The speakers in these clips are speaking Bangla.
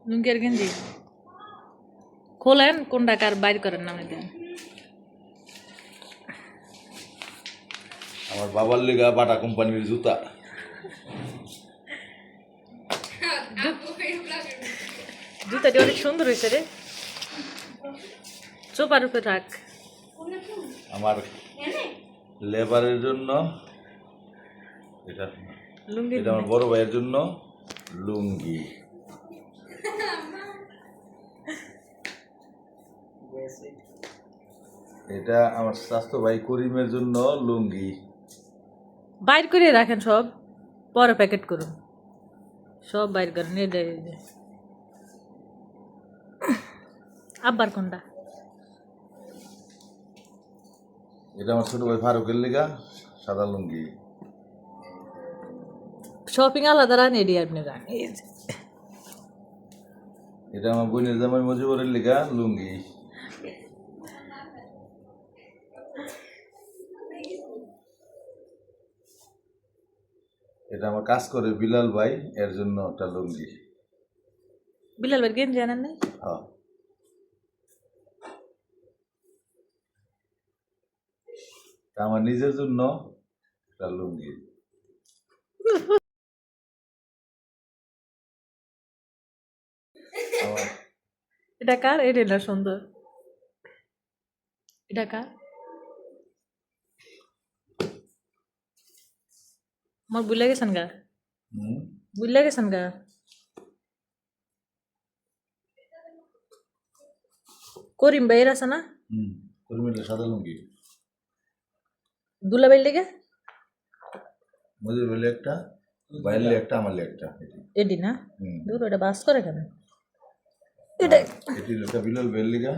লুঙ্গি আর গেঞ্জি খোলেন, কোনটা কার বাইর করেন নামে দেন। আমার বাবার লেগা বাটা কোম্পানির জুতা। জুতাটি অনেক সুন্দর হয়েছে রে, চোপার উপরে থাক। আমার লেবারের জন্য এটা, লুঙ্গি এটা আমার বড় ভাইয়ের জন্য লুঙ্গি। এটা আমার স্বাস্থ্য ভাই করিমের জন্য লুঙ্গি। বাইর করে রাখেন সব, পরে প্যাকেট করুন, সব বাইর করেন। আব্বার কোনটা? এটা আমার ছোট ভাই ফারুকের লেগা সাদা লুঙ্গি। শপিং আলাদা রান, এডি আপনি রান। এটা আমার বোনের জামাই মজিবরের লেগা লুঙ্গি। এটা আমার কাজ করে বিলাল ভাই, এর জন্য একটা লুঙ্গি। বিলাল ভাই গেঞ্জি আনেন নাই? হ্যাঁ, আমার নিজের জন্য একটা লুঙ্গি। এটা কার? এটা না সুন্দর, এটা কার? আমার বুঝলে গেছেন গা, বুঝলে গেছেন গা। করিম ভাইয়ের আছে না? করিমের সাদা লুঙ্গি। দুলাভাইয়ের লেগে মজির বলে একটা, বাইরে একটা, আমার একটা। এডি না? দূর, এটা বাস করে কেন? এটি একটা বিলাল ভাইয়ের লেগা।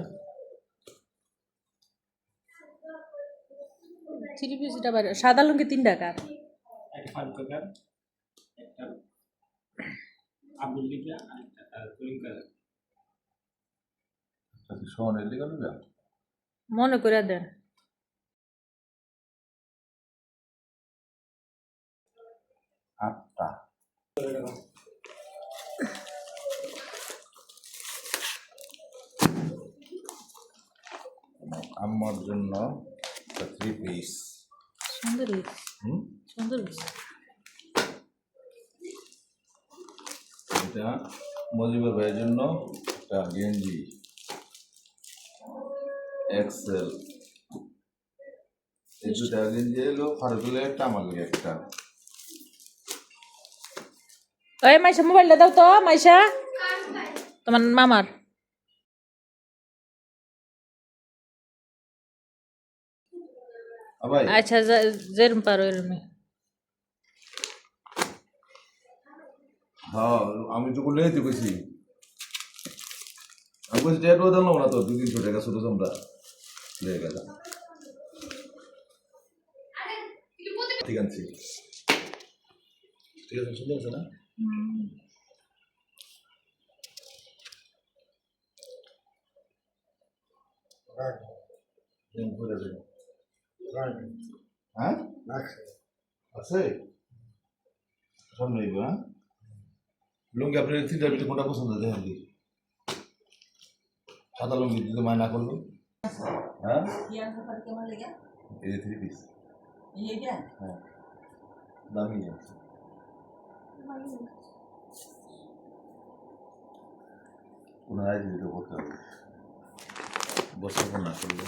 থ্রি পিস এটা বাইরে। সাদা লুঙ্গি 3 টাকা। সোহানের লেগা লুঙ্গা মনে করে দেন। আটটা। আমার জন্য একটা 3 পিস। সুন্দর হয়েছে, সুন্দর হয়েছে। এটা মজিবর ভাইয়ের জন্য একটা গেঞ্জি এক্সেল। এই দুটা গেঞ্জি এলো, ফারুকের একটা, আমার লেগে একটা। ওই মাইশা মোবাইলটা দাও তো, মাইশা তোমার মামার। আচ্ছা, যেরম পারো এরম। হ্যাঁ, আমি তো করলে কইছি, আমি কইছি টাকা দিলাম না তো, 200-300 টাকা ছোট আমরা লেগে গেল। ঠিক আছে, ঠিক আছে, সুন্দর আছে না? হ্যাঁ, আছে সব নেইব। হ্যাঁ, লুঙ্গি আপনি 3টার ভিতরে কোনটা পছন্দ দেখেন? সাদা লুঙ্গি দিতে মায়না করলো। হ্যাঁ, এই যে 3 পিস। হ্যাঁ, দামি আছে। ওনারাই দিতে করতে হবে, বসে না করলে।